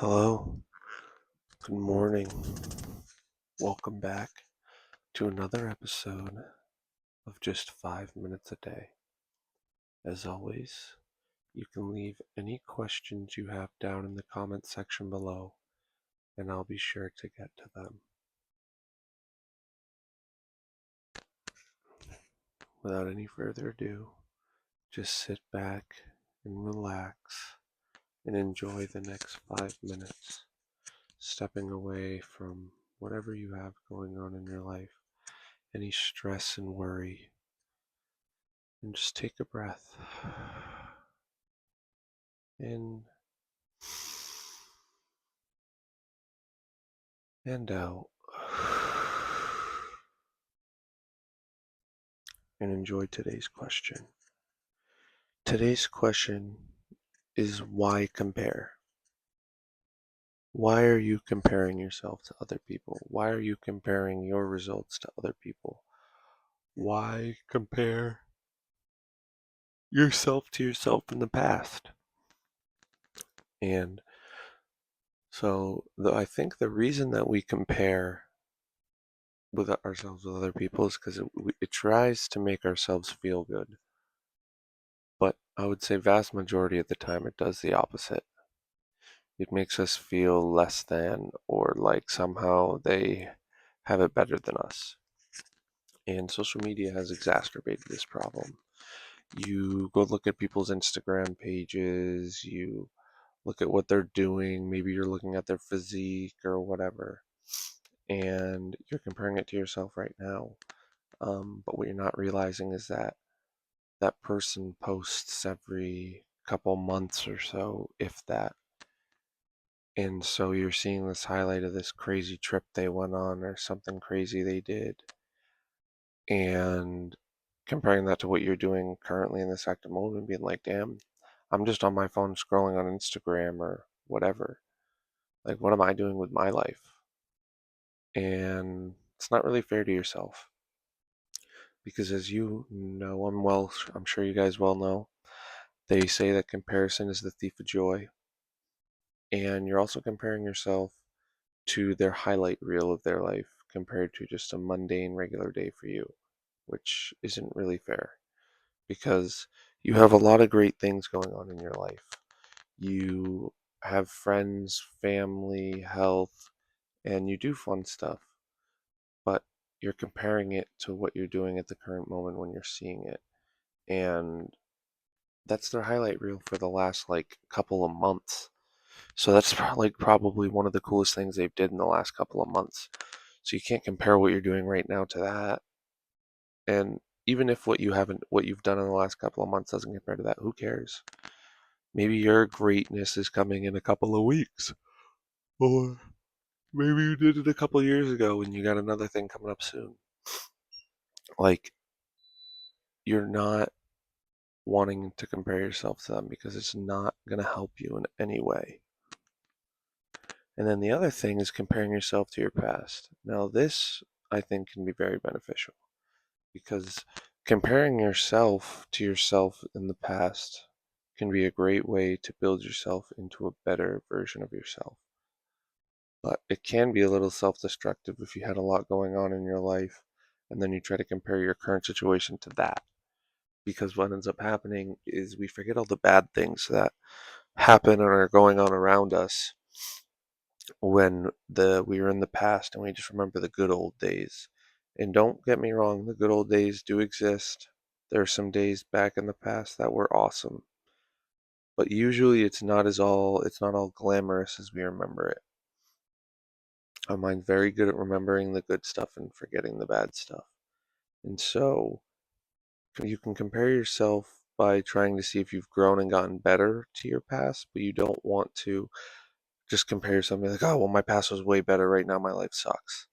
Hello, good morning. Welcome back to another episode of Just 5 Minutes a Day. As always, you can leave any questions you have down in the comment section below, and I'll be sure to get to them. Without any further ado, just sit back and relax and enjoy the next 5 minutes, stepping away from whatever you have going on in your life, any stress and worry. And just take a breath in and out, and enjoy today's question. Today's question is, why compare? Why are you comparing yourself to other people? Why are you comparing your results to other people? Why compare yourself to yourself in the past? And so I think the reason that we compare with ourselves with other people is because it tries to make ourselves feel good. But I would say vast majority of the time it does the opposite. It makes us feel less than, or like somehow they have it better than us. And social media has exacerbated this problem. You go look at people's Instagram pages, you look at what they're doing, maybe you're looking at their physique or whatever, and you're comparing it to yourself right now. But what you're not realizing is that that person posts every couple months or so, if that. And so you're seeing this highlight of this crazy trip they went on or something crazy they did, and comparing that to what you're doing currently in this active moment and being like, damn, I'm just on my phone scrolling on Instagram or whatever. Like, what am I doing with my life? And it's not really fair to yourself. Because as you know, I'm sure you guys well know, they say that comparison is the thief of joy. And you're also comparing yourself to their highlight reel of their life compared to just a mundane regular day for you, which isn't really fair because you have a lot of great things going on in your life. You have friends, family, health, and you do fun stuff, but you're comparing it to what you're doing at the current moment when you're seeing it. And that's their highlight reel for the last like couple of months. So that's probably one of the coolest things they've did in the last couple of months. So you can't compare what you're doing right now to that. And even if what you've done in the last couple of months doesn't compare to that, who cares? Maybe your greatness is coming in a couple of weeks. Or maybe you did it a couple of years ago and you got another thing coming up soon. Like, you're not wanting to compare yourself to them because it's not going to help you in any way. And then the other thing is comparing yourself to your past. Now, this I think can be very beneficial because comparing yourself to yourself in the past can be a great way to build yourself into a better version of yourself. But it can be a little self-destructive if you had a lot going on in your life and then you try to compare your current situation to that. Because what ends up happening is we forget all the bad things that happen and are going on around us when we were in the past, and we just remember the good old days. And don't get me wrong, the good old days do exist. There are some days back in the past that were awesome. But usually it's not all glamorous as we remember it. Our mind's very good at remembering the good stuff and forgetting the bad stuff. And so you can compare yourself by trying to see if you've grown and gotten better to your past, but you don't want to just compare yourself and be like, oh, well, my past was way better. Right now, my life sucks.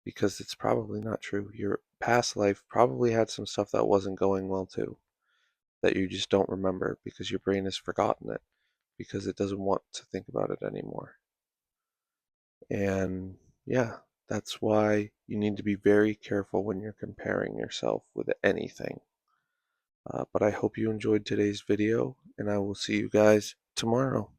Because it's probably not true. Your past life probably had some stuff that wasn't going well too, that you just don't remember because your brain has forgotten it, because it doesn't want to think about it anymore. And yeah, that's why you need to be very careful when you're comparing yourself with anything. But I hope you enjoyed today's video, and I will see you guys tomorrow.